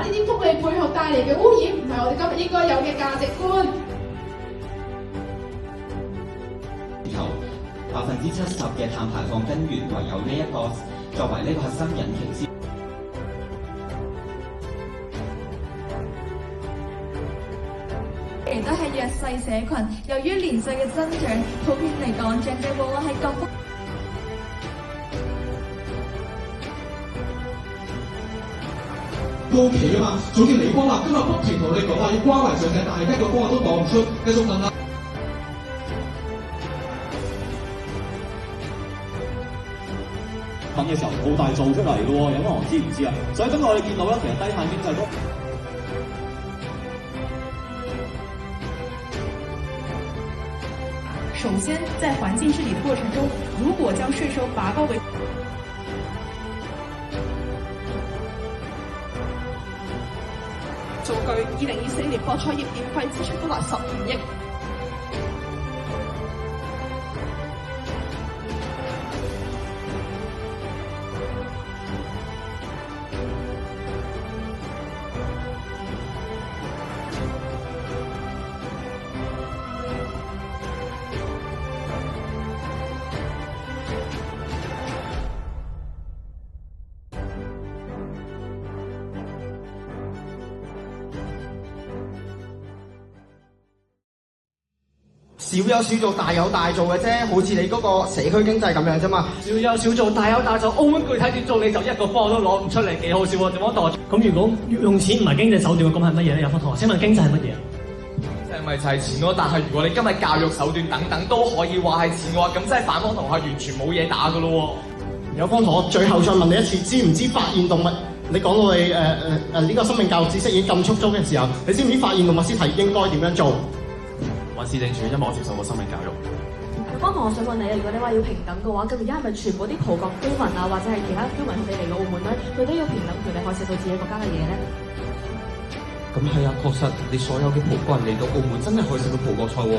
呢啲福利背後帶嚟嘅污染，唔係我哋今日應該有嘅價值觀。頭70%嘅碳排放根源唯有呢一個作為呢個核心引擎先。亦都係弱勢社群，由於年歲嘅增長，普遍嚟講，長者往往係各方。到期啊嘛，總之離婚啦，今日不停同你講話要關懷長者，但係一個方案都講唔出，繼續問啦。等嘅時候好大做出嚟嘅喎，有乜人知唔知啊？所以今日我哋見到咧，其實低碳經濟都。首先，在環境治理的過程中，如果將稅收拔高為數據，2024年博彩業電費支出高達15億。少有少做，大有大做嘅啫，好似你嗰個社區經濟咁樣啫嘛。少有少做，大有大做。澳門具體點做，你就一個方案都攞唔出嚟，幾好笑喎！點樣代？咁如果用錢唔係經濟手段，咁係乜嘢咧？有科同學，請問經濟係乜嘢？經濟咪就係錢咯。但係如果你今日教育手段等等都可以話係錢嘅話，咁即係反方同學完全冇嘢打㗎咯喎。有方同學最後再問你一次，知唔知發現動物？你講到你呢個生命教育知識已經咁充足嘅時候，你知唔知發現動物屍體應該點樣做？市政署因為我接受過生命教育。方同學想問你啊，如果你話要平等嘅話，咁而家係咪全部啲葡國居民啊，或者係其他居民佢哋嚟到澳門咧，佢都要平等權利可以食到自己國家嘅嘢咧？咁係啊，確實你所有嘅葡國人嚟到澳門真係可以食到葡國菜喎。